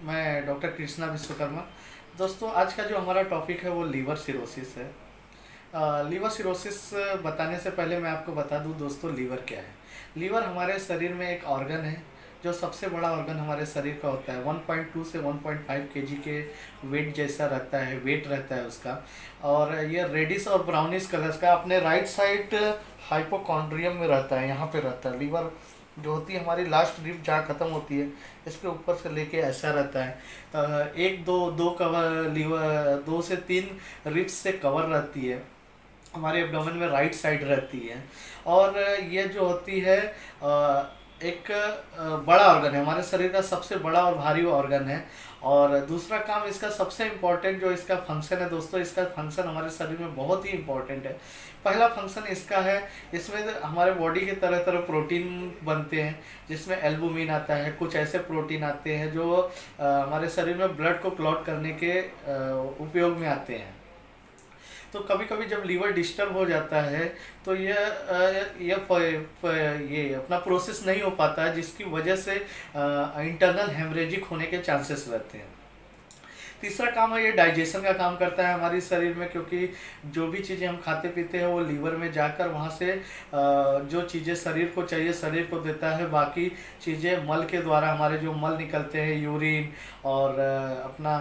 मैं डॉक्टर कृष्णा विश्वकर्मा। दोस्तों, आज का जो हमारा टॉपिक है वो लीवर सिरोसिस है। लीवर सिरोसिस बताने से पहले मैं आपको बता दूं दोस्तों, लीवर क्या है। लीवर हमारे शरीर में एक ऑर्गन है जो सबसे बड़ा ऑर्गन हमारे शरीर का होता है। 1.2 से 1.5 केजी के वेट जैसा रहता है, वेट रहता है उसका। और ये रेडिश और ब्राउनिश कलर का अपने राइट साइड हाइपोकॉन्ड्रियम में रहता है, यहाँ पे रहता है। लीवर जो होती है हमारी लास्ट रिब जहाँ ख़त्म होती है, इसके ऊपर से लेके ऐसा रहता है। एक दो दो कवर लीवर 2 से 3 रिब्स से कवर रहती है, हमारे एब्डोमेन में राइट साइड रहती है। और ये जो होती है एक बड़ा ऑर्गन है, हमारे शरीर का सबसे बड़ा और भारी ऑर्गन है। और दूसरा काम इसका सबसे इम्पोर्टेंट जो इसका फंक्शन है दोस्तों, इसका फंक्शन हमारे शरीर में बहुत ही इम्पोर्टेंट है। पहला फंक्शन इसका है, इसमें हमारे बॉडी के तरह तरह प्रोटीन बनते हैं, जिसमें एल्बुमिन आता है, कुछ ऐसे प्रोटीन आते हैं जो हमारे शरीर में ब्लड को क्लॉट करने के उपयोग में आते हैं। तो कभी कभी जब लीवर डिस्टर्ब हो जाता है तो ये अपना प्रोसेस नहीं हो पाता है, जिसकी वजह से इंटरनल हेमरेजिक होने के चांसेस रहते हैं। तीसरा काम है, ये डाइजेशन का काम करता है हमारे शरीर में, क्योंकि जो भी चीज़ें हम खाते पीते हैं वो लीवर में जाकर वहाँ से जो चीज़ें शरीर को चाहिए शरीर को देता है। बाकी चीज़ें मल के द्वारा, हमारे जो मल निकलते हैं, यूरिन और अपना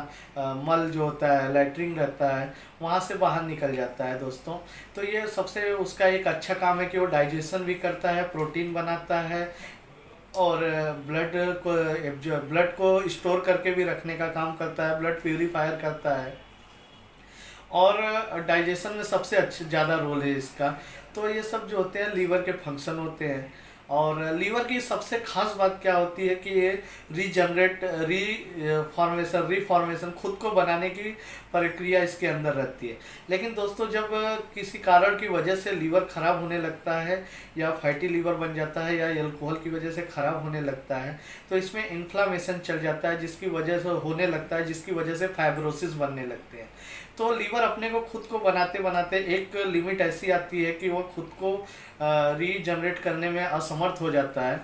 मल जो होता है, लैट्रिन रहता है, वहाँ से बाहर निकल जाता है दोस्तों। तो ये सबसे उसका एक अच्छा काम है कि वो डाइजेशन भी करता है, प्रोटीन बनाता है और ब्लड को स्टोर करके भी रखने का काम करता है, ब्लड प्यूरिफायर करता है। और डाइजेशन में सबसे अच्छा ज़्यादा रोल है इसका। तो ये सब जो होते हैं लीवर के फंक्शन होते हैं। और लीवर की सबसे खास बात क्या होती है कि ये रीफॉर्मेशन खुद को बनाने की प्रक्रिया इसके अंदर रहती है। लेकिन दोस्तों, जब किसी कारण की वजह से लीवर खराब होने लगता है, या फैटी लीवर बन जाता है, या अल्कोहल की वजह से खराब होने लगता है, तो इसमें इन्फ्लामेशन चल जाता है, जिसकी वजह से होने लगता है, जिसकी वजह से फाइब्रोसिस बनने लगते हैं। तो लीवर अपने को खुद को बनाते बनाते एक लिमिट ऐसी आती है कि वो खुद को रीजनरेट करने में असमर्थ हो जाता है।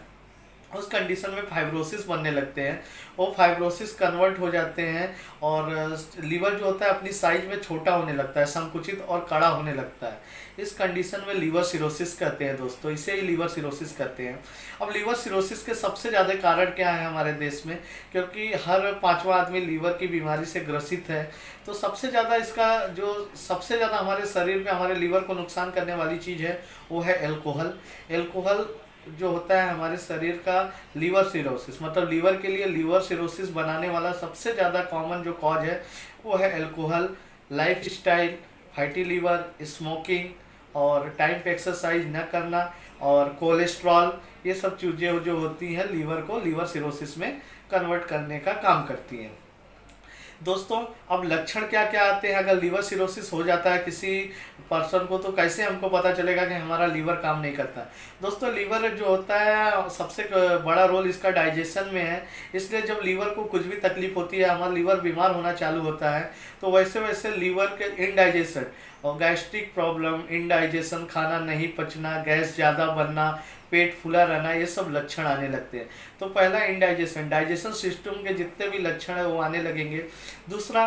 उस कंडीशन में फाइब्रोसिस बनने लगते हैं, वो फाइब्रोसिस कन्वर्ट हो जाते हैं और लीवर जो होता है अपनी साइज में छोटा होने लगता है, संकुचित और कड़ा होने लगता है। इस कंडीशन में लीवर सिरोसिस कहते हैं दोस्तों, इसे ही लीवर सिरोसिस कहते हैं। अब लीवर सिरोसिस के सबसे ज़्यादा कारण क्या है हमारे देश में, क्योंकि हर 5वां आदमी लीवर की बीमारी से ग्रसित है। तो सबसे ज़्यादा इसका जो सबसे ज़्यादा हमारे शरीर में हमारे लीवर को नुकसान करने वाली चीज़ है वो है एल्कोहल। एल्कोहल जो होता है हमारे शरीर का लीवर सिरोसिस, मतलब लीवर के लिए लीवर सिरोसिस बनाने वाला सबसे ज़्यादा कॉमन जो कॉज है वो है alcohol, life style, fatty liver, smoking और टाइम पे एक्सरसाइज न करना और कोलेस्ट्रॉल। ये सब चीज़ें जो होती हैं लीवर को लीवर सिरोसिस में कन्वर्ट करने का काम करती हैं। दोस्तों, अब लक्षण क्या क्या आते हैं अगर लीवर सिरोसिस हो जाता है किसी पर्सन को, तो कैसे हमको पता चलेगा कि हमारा लीवर काम नहीं करता। दोस्तों, लीवर जो होता है सबसे बड़ा रोल इसका डाइजेशन में है। इसलिए जब लीवर को कुछ भी तकलीफ होती है, हमारा लीवर बीमार होना चालू होता है, तो वैसे वैसे लीवर के इनडाइजेशन और गैस्ट्रिक प्रॉब्लम, इनडाइजेशन, खाना नहीं पचना, गैस ज़्यादा बनना, पेट फूला रहना, ये सब लक्षण आने लगते हैं। तो पहला इनडाइजेशन, डाइजेशन सिस्टम के जितने भी लक्षण है वो आने लगेंगे। दूसरा,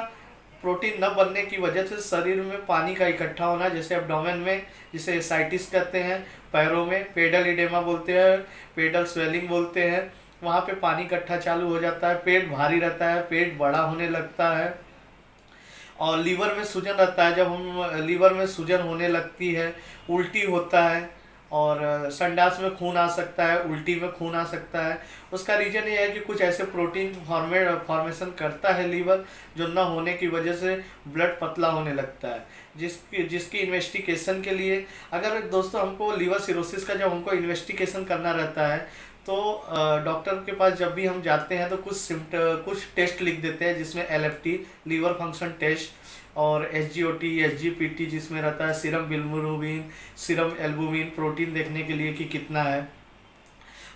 प्रोटीन न बनने की वजह से शरीर में पानी का इकट्ठा होना, जैसे एब्डोमेन में, जिसे एसाइटिस कहते हैं, पैरों में पेडल इडेमा बोलते हैं, पेडल स्वेलिंग बोलते हैं, वहाँ पे पानी इकट्ठा चालू हो जाता है, पेट भारी रहता है, पेट बड़ा होने लगता है और लीवर में सूजन रहता है। जब हम लीवर में सूजन होने लगती है, उल्टी होता है और संडास में खून आ सकता है, उल्टी में खून आ सकता है। उसका रीज़न ये है कि कुछ ऐसे प्रोटीन फॉर्मेशन करता है लीवर, जो न होने की वजह से ब्लड पतला होने लगता है। जिसकी इन्वेस्टिगेशन के लिए, अगर दोस्तों हमको लीवर सिरोसिस का जब हमको इन्वेस्टिगेशन करना रहता है, तो डॉक्टर के पास जब भी हम जाते हैं तो कुछ टेस्ट लिख देते हैं, जिसमें LFT लीवर फंक्शन टेस्ट और SGOT, SGPT जिसमें रहता है serum bilirubin, serum albumin, protein देखने के लिए कि कितना है।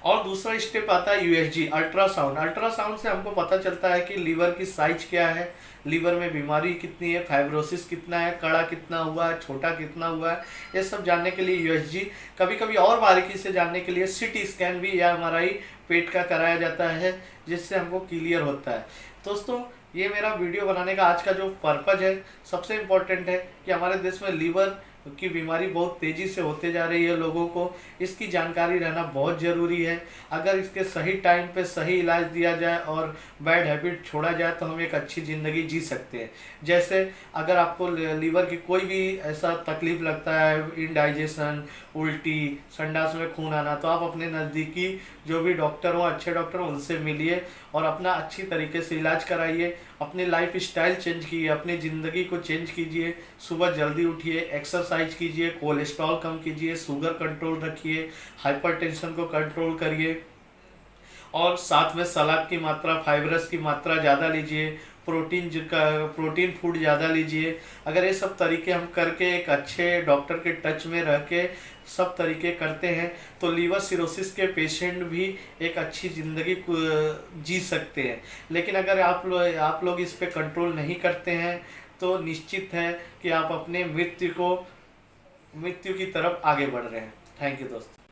और दूसरा स्टेप आता है USG, अल्ट्रासाउंड। अल्ट्रासाउंड से हमको पता चलता है कि लीवर की साइज क्या है, लीवर में बीमारी कितनी है, फाइब्रोसिस कितना है, कड़ा कितना हुआ है, छोटा कितना हुआ है, ये सब जानने के लिए USG। कभी कभी और बारीकी से जानने के लिए CT स्कैन भी या MRI पेट का कराया जाता है, जिससे हमको क्लियर होता है। दोस्तों, ये मेरा वीडियो बनाने का आज का जो पर्पज है, सबसे इम्पोर्टेंट है कि हमारे देश में लीवर की बीमारी बहुत तेज़ी से होते जा रही है। लोगों को इसकी जानकारी रहना बहुत ज़रूरी है। अगर इसके सही टाइम पे सही इलाज दिया जाए और बैड हैबिट छोड़ा जाए तो हम एक अच्छी ज़िंदगी जी सकते हैं। जैसे अगर आपको लीवर की कोई भी ऐसा तकलीफ़ लगता है, इनडाइजेशन, उल्टी, संडास में खून आना, तो आप अपने नज़दीकी जो भी डॉक्टर हो, अच्छे डॉक्टर हो, उनसे मिलिए और अपना अच्छी तरीके से इलाज कराइए। अपनी लाइफ स्टाइल चेंज कीजिए, अपनी ज़िंदगी को चेंज कीजिए। सुबह जल्दी उठिए, एक्सरसाइज कीजिए, कोलेस्ट्रॉल कम कीजिए, शुगर कंट्रोल रखिए, हाइपरटेंशन को कंट्रोल करिए और साथ में सलाद की मात्रा, फाइबरस की मात्रा ज़्यादा लीजिए, प्रोटीन फूड ज़्यादा लीजिए। अगर ये सब तरीके हम करके एक अच्छे डॉक्टर के टच में रह के सब तरीके करते हैं तो लीवर सिरोसिस के पेशेंट भी एक अच्छी ज़िंदगी जी सकते हैं। लेकिन अगर आप लोग इस पे कंट्रोल नहीं करते हैं तो निश्चित है कि आप अपने मृत्यु की तरफ आगे बढ़ रहे हैं। थैंक यू दोस्तों।